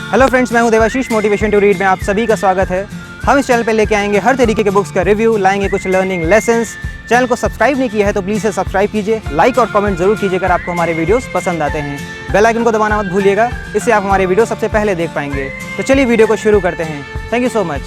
Hello friends, मैं हूं Debashish. Motivation to read में आप सभी का स्वागत है। हम इस चैनल पे लेके आएंगे हर तरीके के बुक्स का रिव्यू, लाएंगे कुछ लर्निंग लेसन्स। चैनल को सब्सक्राइब नहीं किया है तो प्लीज़ से सब्सक्राइब कीजिए, लाइक और कमेंट जरूर कीजिए अगर आपको हमारे वीडियोस पसंद आते हैं। बेल आइकन को दबाना मत भूलिएगा, इससे आप हमारे वीडियो सबसे पहले देख पाएंगे। तो चलिए वीडियो को शुरू करते हैं। Thank you so much.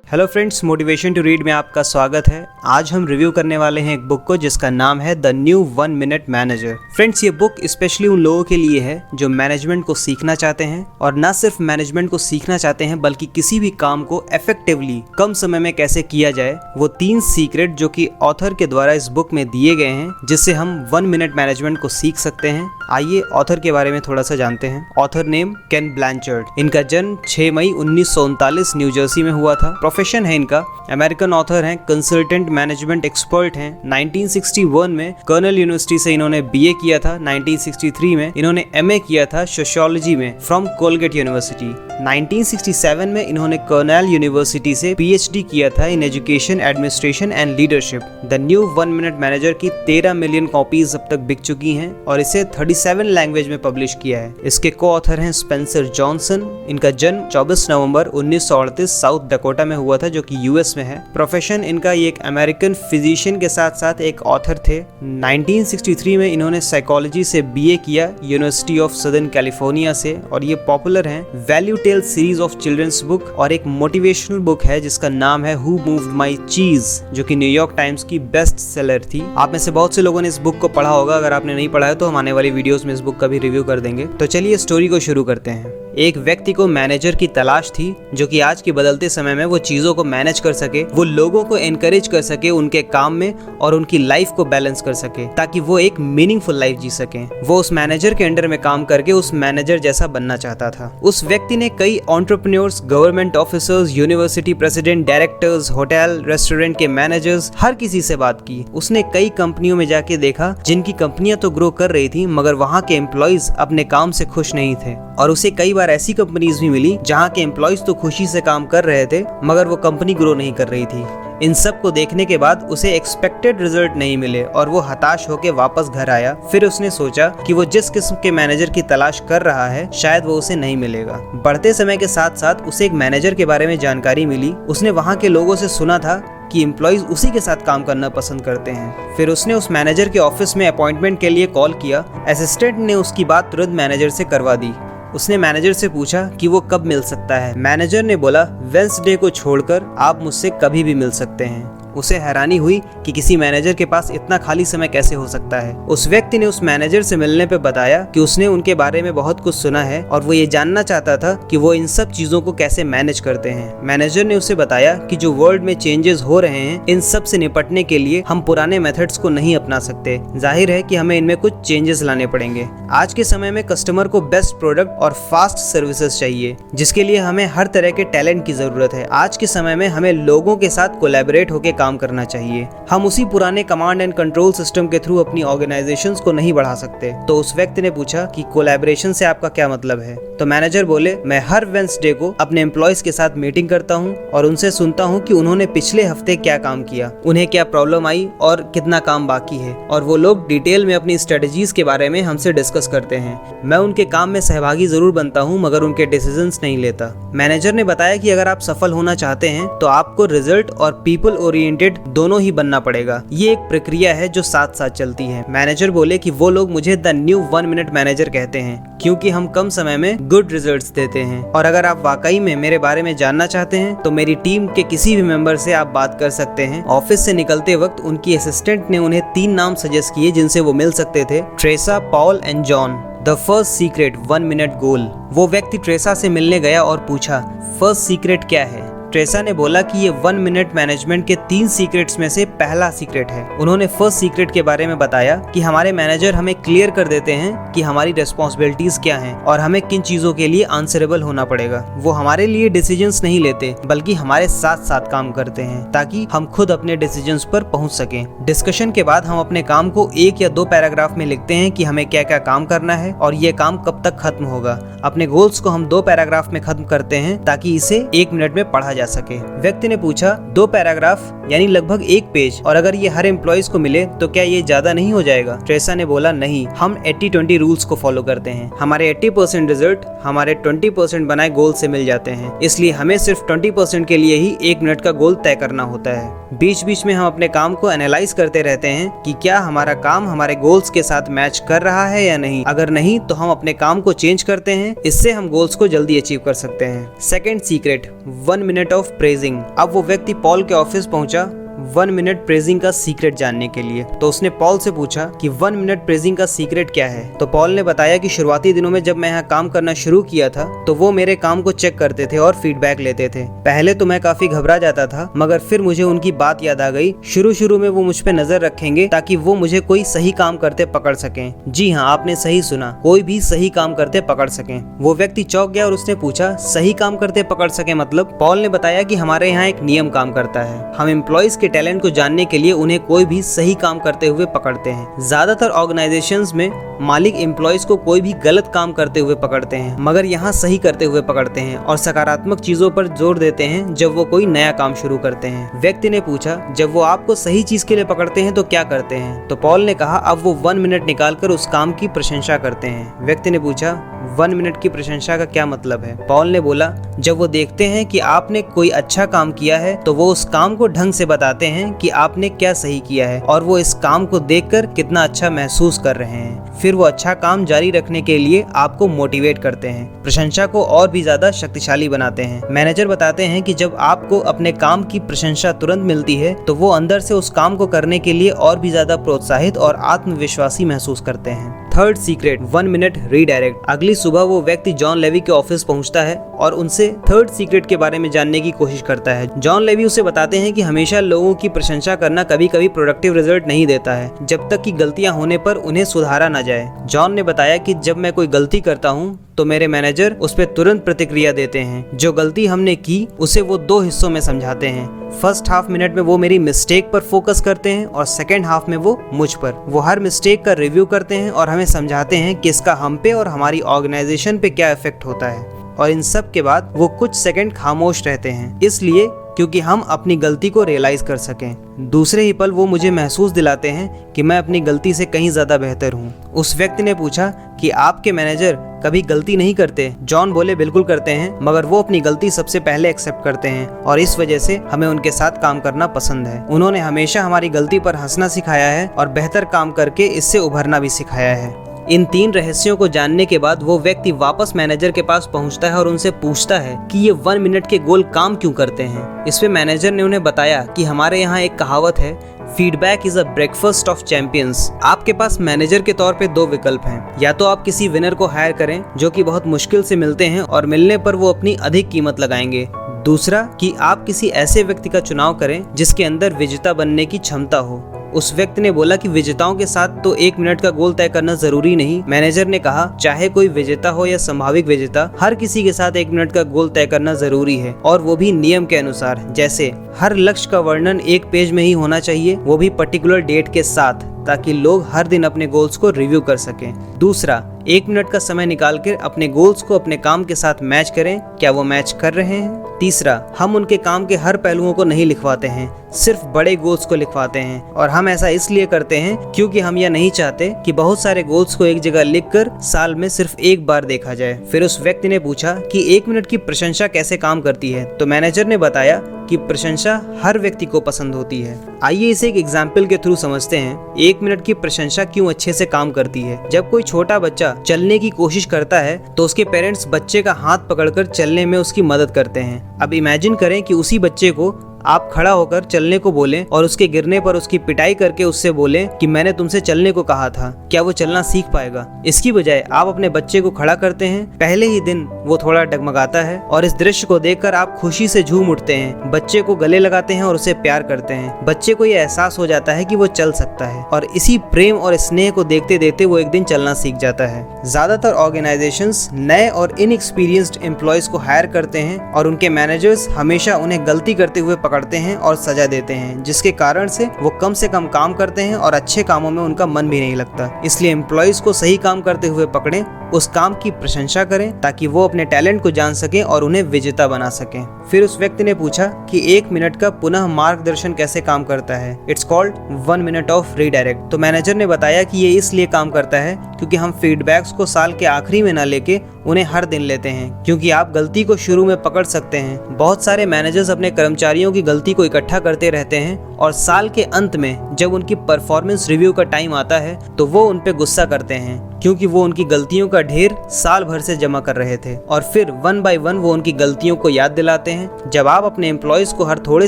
Hello friends, motivation to read में आपका स्वागत है। आज हम रिव्यू करने वाले हैं एक बुक को जिसका नाम है the new 1 minute manager. Friends, ये बुक स्पेशली उन लोगों के लिए है जो मैनेजमेंट को सीखना चाहते हैं, और ना सिर्फ मैनेजमेंट को सीखना चाहते हैं बल्कि किसी भी काम को इफेक्टिवली कम समय में कैसे किया जाए। वो 3 सीक्रेट जो कि ऑथर के द्वारा इस बुक में दिए गए हैं, जिससे हम 1 मिनट मैनेजमेंट को सीख सकते हैं। आइए ऑथर के बारे में थोड़ा सा जानते हैं। ऑथर नेम केन ब्लैंचर्ड। इनका जन्म 6 मई 1939 न्यू जर्सी में हुआ था। प्रोफेशन है इनका अमेरिकन ऑथर हैं, कंसल्टेंट मैनेजमेंट एक्सपर्ट हैं। 1961 में कर्नल यूनिवर्सिटी से इन्होंने बीए किया था। 1963 में इन्होंने एमए किया था सोशियोलॉजी में फ्रॉम कोलगेट यूनिवर्सिटी। 1967 में इन्होंने कर्नल यूनिवर्सिटी से पीएचडी किया था in education administration and leadership. The new 1 minute manager की 13 मिलियन कॉपीज अब तक बिक चुकी हैं और इसे 37 लैंग्वेज में पब्लिश किया है। इसके को ऑथर हैं स्पेंसर जॉनसन। इनका जन्म 24 नवंबर 1938 साउथ डकोटा में हुआ था, जो कि यूएस में है। प्रोफेशन इनका ये एक अमेरिकन फिजिशियन के साथ साथ एक ऑथर थे। 1963 में इन्होंने साइकोलॉजी से बीए किया यूनिवर्सिटी ऑफ सदर्न कैलिफोर्निया से, और ये पॉपुलर हैं value tale series of children's book और एक मोटिवेशनल बुक है जिसका नाम है हु मूव्ड माई चीज, जो कि न्यूयॉर्क टाइम्स की बेस्ट सेलर थी। आप में से बहुत से लोगों ने इस बुक को पढ़ा होगा। अगर आपने नहीं पढ़ा है तो हम आने वाली वीडियोस में इस बुक का भी रिव्यू कर देंगे। तो चलिए स्टोरी को शुरू करते हैं। एक व्यक्ति को मैनेजर की तलाश थी जो कि आज के बदलते समय में वो चीजों को मैनेज कर सके, वो लोगों को एनकरेज कर सके उनके काम में और उनकी लाइफ को बैलेंस कर सके, ताकि वो एक मीनिंगफुल लाइफ जी सके। वो उस मैनेजर के अंडर में काम करके उस मैनेजर जैसा बनना चाहता था। उस व्यक्ति ने कई entrepreneurs, government officers, university president, directors, hotel restaurant के मैनेजर्स, हर किसी से बात की। उसने कई कंपनियों में जाके देखा जिनकी कंपनियां तो ग्रो कर रही थी मगर वहाँ के एम्प्लॉइज अपने काम से खुश नहीं थे, और उसे कई बार ऐसी कंपनीज भी मिली जहां के एम्प्लॉइज तो खुशी से काम कर रहे थे मगर वो कंपनी ग्रो नहीं कर रही थी। इन सब को देखने के बाद उसे एक्सपेक्टेड रिजल्ट नहीं मिले और वो हताश होकर वापस घर आया। फिर उसने सोचा कि वो जिस किस्म के मैनेजर की तलाश कर रहा है शायद वो उसे नहीं मिलेगा। बढ़ते समय के साथ साथ उसे एक मैनेजर के बारे में जानकारी मिली। उसने वहाँ के लोगों से सुना था कि एम्प्लॉइज उसी के साथ काम करना पसंद करते हैं। फिर उसने उस मैनेजर के ऑफिस में अपॉइंटमेंट के लिए कॉल किया। असिस्टेंट ने उसकी बात तुरंत मैनेजर से करवा दी। उसने मैनेजर से पूछा कि वो कब मिल सकता है। मैनेजर ने बोला वेडनेसडे को छोड़कर आप मुझसे कभी भी मिल सकते हैं। उसे हैरानी हुई कि किसी मैनेजर के पास इतना खाली समय कैसे हो सकता है। उस व्यक्ति ने उस मैनेजर से मिलने पे बताया कि उसने उनके बारे में बहुत कुछ सुना है और वो ये जानना चाहता था कि वो इन सब चीजों को कैसे मैनेज करते हैं। मैनेजर ने उसे बताया कि जो वर्ल्ड में चेंजेस हो रहे हैं, इन सब से निपटने के लिए हम पुराने मेथड्स को नहीं अपना सकते। जाहिर है कि हमें इनमें कुछ चेंजेस लाने पड़ेंगे। आज के समय में कस्टमर को बेस्ट प्रोडक्ट और फास्ट सर्विसेज चाहिए, जिसके लिए हमें हर तरह के टैलेंट की जरूरत है। आज के समय में हमें लोगों के साथ कोलैबोरेट होकर काम करना चाहिए। हम उसी पुराने कमांड एंड कंट्रोल सिस्टम के थ्रू अपनी ऑर्गेनाइजेशंस को नहीं बढ़ा सकते। तो उस व्यक्ति ने पूछा कि कोलैबोरेशन से आपका क्या मतलब है। तो मैनेजर बोले, मैं हर वेडनेसडे को अपने एम्प्लॉइज के साथ मीटिंग करता हूँ और उनसे सुनता हूँ कि उन्होंने पिछले हफ्ते क्या काम किया, उन्हें क्या प्रॉब्लम आई और कितना काम बाकी है, और वो लोग डिटेल में अपनी स्ट्रेटजीज के बारे में हमसे डिस्कस करते हैं। मैं उनके काम में सहभागी जरूर बनता हूँ मगर उनके डिसीजंस नहीं लेता। मैनेजर ने बताया कि अगर आप सफल होना चाहते हैं तो आपको रिजल्ट और पीपल ओरिएंटेड दोनों ही बनना पड़ेगा। ये एक प्रक्रिया है जो साथ साथ चलती है। मैनेजर बोले कि वो लोग मुझे द न्यू 1 मिनट मैनेजर कहते हैं क्योंकि हम कम समय में गुड रिजल्ट्स देते हैं। और अगर आप वाकई में मेरे बारे में जानना चाहते हैं तो मेरी टीम के किसी भी मेंबर से आप बात कर सकते हैं। ऑफिस से निकलते वक्त उनकी असिस्टेंट ने उन्हें 3 नाम सजेस्ट किए जिनसे वो मिल सकते थे: Tresa, Paul and John. The first secret 1 minute goal. वो व्यक्ति ट्रेसा से मिलने गया और पूछा, फर्स्ट सीक्रेट क्या है। ट्रेसा ने बोला कि ये 1 मिनट मैनेजमेंट के 3 सीक्रेट्स में से पहला सीक्रेट है। उन्होंने फर्स्ट सीक्रेट के बारे में बताया कि हमारे मैनेजर हमें क्लियर कर देते हैं कि हमारी रिस्पॉन्सिबिलिटीज क्या हैं और हमें किन चीजों के लिए आंसरेबल होना पड़ेगा। वो हमारे लिए डिसीजंस नहीं लेते बल्कि हमारे साथ साथ काम करते हैं ताकि हम खुद अपने डिसीजंस पर पहुंच सकें। डिस्कशन के बाद हम अपने काम को 1 या 2 पैराग्राफ में लिखते हैं कि हमें क्या क्या काम करना है और ये काम कब तक खत्म होगा। अपने गोल्स को हम 2 पैराग्राफ में खत्म करते हैं ताकि इसे 1 मिनट में पढ़ा जा सके। व्यक्ति ने पूछा 2 पैराग्राफ यानी लगभग 1 पेज, और अगर ये हर एम्प्लॉइज को मिले तो क्या ये ज्यादा नहीं हो जाएगा? ट्रेसा ने बोला नहीं, हम 80-20 रूल्स को फॉलो करते हैं। हमारे 80% रिजल्ट हमारे 20% बनाए गोल से मिल जाते हैं, इसलिए हमें सिर्फ 20% के लिए ही 1 मिनट का गोल तय करना होता है। बीच बीच में हम अपने काम को एनालाइज करते रहते हैं कि क्या हमारा काम हमारे गोल्स के साथ मैच कर रहा है या नहीं। अगर नहीं तो हम अपने काम को चेंज करते हैं, इससे हम गोल्स को जल्दी अचीव कर सकते हैं। Second secret, 1 minute of praising. अब वो व्यक्ति पॉल के ऑफिस पहुंचा 1 मिनट प्रेजिंग का सीक्रेट जानने के लिए। तो उसने पॉल से पूछा कि 1 मिनट प्रेजिंग का सीक्रेट क्या है। तो पॉल ने बताया कि शुरुआती दिनों में जब मैं यहाँ काम करना शुरू किया था तो वो मेरे काम को चेक करते थे और फीडबैक लेते थे। पहले तो मैं काफी घबरा जाता था, मगर फिर मुझे उनकी बात याद आ गई। शुरू में वो मुझ पे नजर रखेंगे ताकि वो मुझे कोई सही काम करते पकड़ सकें। जी हाँ, आपने सही सुना, कोई भी सही काम करते पकड़ सकें। वो व्यक्ति चौंक गया और उसने पूछा सही काम करते पकड़ सके मतलब? पॉल ने बताया कि हमारे यहाँ एक नियम काम करता है। हम एम्प्लॉइज के टैलेंट को जानने के लिए उन्हें कोई भी सही काम करते हुए पकड़ते हैं। ज्यादातर ऑर्गेनाइजेशंस में मालिक एम्प्लॉइज को कोई भी गलत काम करते हुए पकड़ते हैं, मगर यहाँ सही करते हुए पकड़ते हैं और सकारात्मक चीजों पर जोर देते हैं जब वो कोई नया काम शुरू करते हैं। व्यक्ति ने पूछा जब वो आपको सही चीज के लिए पकड़ते हैं तो क्या करते हैं? तो पॉल ने कहा अब वो 1 मिनट निकालकर उस काम की प्रशंसा करते हैं। व्यक्ति ने पूछा 1 मिनट की प्रशंसा का क्या मतलब है? पॉल ने बोला जब वो देखते हैं कि आपने कोई अच्छा काम किया है तो वो उस काम को ढंग से बताते हैं कि आपने क्या सही किया है और वो इस काम को देखकर कितना अच्छा महसूस कर रहे हैं। फिर वो अच्छा काम जारी रखने के लिए आपको मोटिवेट करते हैं, प्रशंसा को और भी ज्यादा शक्तिशाली बनाते हैं। मैनेजर बताते हैं कि जब आपको अपने काम की प्रशंसा तुरंत मिलती है तो वो अंदर से उस काम को करने के लिए और भी ज्यादा प्रोत्साहित और आत्मविश्वासी महसूस करते हैं। Third secret, 1 minute redirect. अगली सुबह वो व्यक्ति जॉन लेवी के ऑफिस पहुंचता है और उनसे थर्ड सीक्रेट के बारे में जानने की कोशिश करता है। जॉन लेवी उसे बताते हैं कि हमेशा लोगों की प्रशंसा करना कभी कभी प्रोडक्टिव रिजल्ट नहीं देता है जब तक कि गलतियां होने पर उन्हें सुधारा न जाए। जॉन ने बताया कि जब मैं कोई गलती करता हूँ तो मेरे मैनेजर उस पर तुरंत प्रतिक्रिया देते हैं। जो गलती हमने की उसे वो 2 हिस्सों में समझाते हैं। फर्स्ट हाफ मिनट में वो मेरी मिस्टेक पर फोकस करते हैं और सेकेंड हाफ में वो मुझ पर। वो हर मिस्टेक का रिव्यू करते हैं और हमें समझाते हैं कि इसका हम पे और हमारी ऑर्गेनाइजेशन पे क्या इफेक्ट होता है। और इन सब के बाद वो कुछ सेकंड खामोश रहते हैं, इसलिए क्योंकि हम अपनी गलती को रियलाइज कर सकें। दूसरे ही पल वो मुझे महसूस दिलाते हैं कि मैं अपनी गलती से कहीं ज्यादा बेहतर हूँ। उस व्यक्ति ने पूछा कि आपके मैनेजर कभी गलती नहीं करते? जॉन बोले बिल्कुल करते हैं, मगर वो अपनी गलती सबसे पहले एक्सेप्ट करते हैं और इस वजह से हमें उनके साथ काम करना पसंद है। उन्होंने हमेशा हमारी गलती पर हंसना सिखाया है और बेहतर काम करके इससे उभरना भी सिखाया है। इन 3 रहस्यों को जानने के बाद वो व्यक्ति वापस मैनेजर के पास पहुंचता है और उनसे पूछता है कि ये 1 मिनट के गोल काम क्यों करते हैं। इस पे मैनेजर ने उन्हें बताया कि हमारे यहाँ एक कहावत है, feedback is a breakfast of champions. आपके पास मैनेजर के तौर पे 2 विकल्प हैं। या तो आप किसी विनर को हायर करें जो कि बहुत मुश्किल से मिलते हैं और मिलने पर वो अपनी अधिक कीमत लगाएंगे। दूसरा कि आप किसी ऐसे व्यक्ति का चुनाव करें जिसके अंदर विजेता बनने की क्षमता हो। उस व्यक्ति ने बोला कि विजेताओं के साथ तो 1 मिनट का गोल तय करना जरूरी नहीं। मैनेजर ने कहा चाहे कोई विजेता हो या संभावित विजेता, हर किसी के साथ 1 मिनट का गोल तय करना जरूरी है और वो भी नियम के अनुसार। जैसे हर लक्ष्य का वर्णन 1 पेज में ही होना चाहिए, वो भी पर्टिकुलर डेट के साथ, ताकि लोग हर दिन अपने गोल्स को रिव्यू कर सकें। दूसरा, 1 मिनट का समय निकालकर अपने गोल्स को अपने काम के साथ मैच करें, क्या वो मैच कर रहे हैं। तीसरा, हम उनके काम के हर पहलुओं को नहीं लिखवाते हैं, सिर्फ बड़े गोल्स को लिखवाते हैं और हम ऐसा इसलिए करते हैं क्योंकि हम यह नहीं चाहते कि बहुत सारे गोल्स को एक जगह लिखकर साल में सिर्फ 1 बार देखा जाए। फिर उस व्यक्ति ने पूछा कि 1 मिनट की प्रशंसा कैसे काम करती है, तो मैनेजर ने बताया कि प्रशंसा हर व्यक्ति को पसंद होती है। आइए इसे एक एग्जाम्पल के थ्रू समझते हैं। 1 मिनट की प्रशंसा क्यों अच्छे से काम करती है। जब कोई छोटा बच्चा चलने की कोशिश करता है तो उसके पेरेंट्स बच्चे का हाथ पकड़कर चलने में उसकी मदद करते हैं। अब इमेजिन करें कि उसी बच्चे को आप खड़ा होकर चलने को बोलें और उसके गिरने पर उसकी पिटाई करके उससे बोलें कि मैंने तुमसे चलने को कहा था। क्या वो चलना सीख पाएगा? इसकी बजाय आप अपने बच्चे को खड़ा करते हैं। पहले ही दिन वो थोड़ा डगमगाता है और इस दृश्य को देखकर आप खुशी से झूम उठते हैं, बच्चे को गले लगाते हैं और उसे प्यार करते हैं। बच्चे को ये एहसास हो जाता है कि वो चल सकता है और इसी प्रेम और स्नेह को देखते देखते वो एक दिन चलना सीख जाता है। ज्यादातर ऑर्गेनाइजेशंस नए और इनएक्सपीरियंस्ड एम्प्लॉयज को हायर करते हैं और उनके मैनेजर्स हमेशा उन्हें गलती करते हुए पकड़ते हैं और सजा देते हैं, जिसके कारण से वो कम से कम काम करते हैं और अच्छे कामों में उनका मन भी नहीं लगता। इसलिए एम्प्लॉयज को सही काम करते हुए पकड़ें, उस काम की प्रशंसा करें ताकि वो अपने टैलेंट को जान सकें और उन्हें विजेता बना सकें। फिर उस व्यक्ति ने पूछा कि 1 मिनट का पुनः मार्गदर्शन कैसे काम करता है। It's called 1 minute of redirect. तो मैनेजर ने बताया कि ये इसलिए काम करता है क्योंकि हम फीडबैक्स को साल के आखिरी में ना लेके उन्हें हर दिन लेते हैं, क्योंकि आप गलती को शुरू में पकड़ सकते हैं। बहुत सारे मैनेजर्स अपने कर्मचारियों की गलती को इकट्ठा करते रहते हैं और साल के अंत में जब उनकी परफॉर्मेंस रिव्यू का टाइम आता है तो वो उन पे गुस्सा करते हैं, क्योंकि वो उनकी गलतियों का ढेर साल भर से जमा कर रहे थे और फिर 1 बाय 1 वो उनकी गलतियों को याद दिलाते हैं। जब आप अपने एम्प्लॉयज को हर थोड़े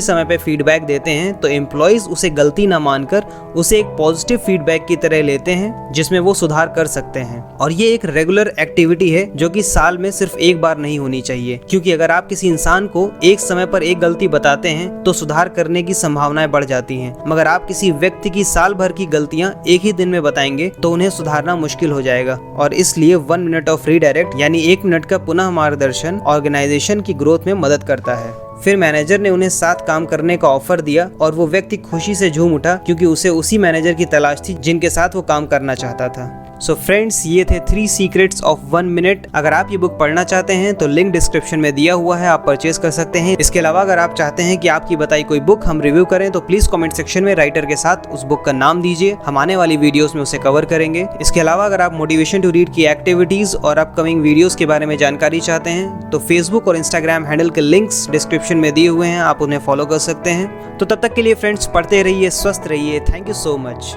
समय पे फीडबैक देते हैं तो एम्प्लॉयज उसे गलती ना मानकर उसे एक पॉजिटिव फीडबैक की तरह लेते हैं जिसमें वो सुधार कर सकते हैं। और ये एक रेगुलर एक्टिविटी है जो कि साल में सिर्फ एक बार नहीं होनी चाहिए, क्योंकि अगर आप किसी इंसान को एक समय पर एक गलती बताते हैं तो सुधार करने की संभावनाएं बढ़ जाती हैं, मगर आप किसी व्यक्ति की साल भर की गलतियां एक ही दिन में बताएंगे तो उन्हें सुधारना मुश्किल हो जाएगा। और इसलिए 1 मिनट ऑफ रीडायरेक्ट यानी 1 मिनट का पुनः मार्गदर्शन ऑर्गेनाइजेशन की ग्रोथ में मदद करता है। फिर मैनेजर ने उन्हें साथ काम करने का ऑफर दिया और वो व्यक्ति खुशी से झूम उठा, क्योंकि उसे उसी मैनेजर की तलाश थी जिनके साथ वो काम करना चाहता था। सो फ्रेंड्स, ये थे 3 सीक्रेट्स ऑफ 1 मिनट। अगर आप ये बुक पढ़ना चाहते हैं तो लिंक डिस्क्रिप्शन में दिया हुआ है, आप परचेज कर सकते हैं। इसके अलावा अगर आप चाहते हैं कि आपकी बताई कोई बुक हम रिव्यू करें तो प्लीज कमेंट सेक्शन में राइटर के साथ उस बुक का नाम दीजिए, हम आने वाली वीडियोस में उसे कवर करेंगे। इसके अलावा अगर आप मोटिवेशन टू रीड की एक्टिविटीज और अपकमिंग वीडियोस के बारे में जानकारी चाहते हैं तो फेसबुक और इंस्टाग्राम हैंडल के लिंक्स डिस्क्रिप्शन में दिए हुए हैं, आप उन्हें फॉलो कर सकते हैं। तो तब तक के लिए फ्रेंड्स, पढ़ते रहिए, स्वस्थ रहिए। Thank you so much.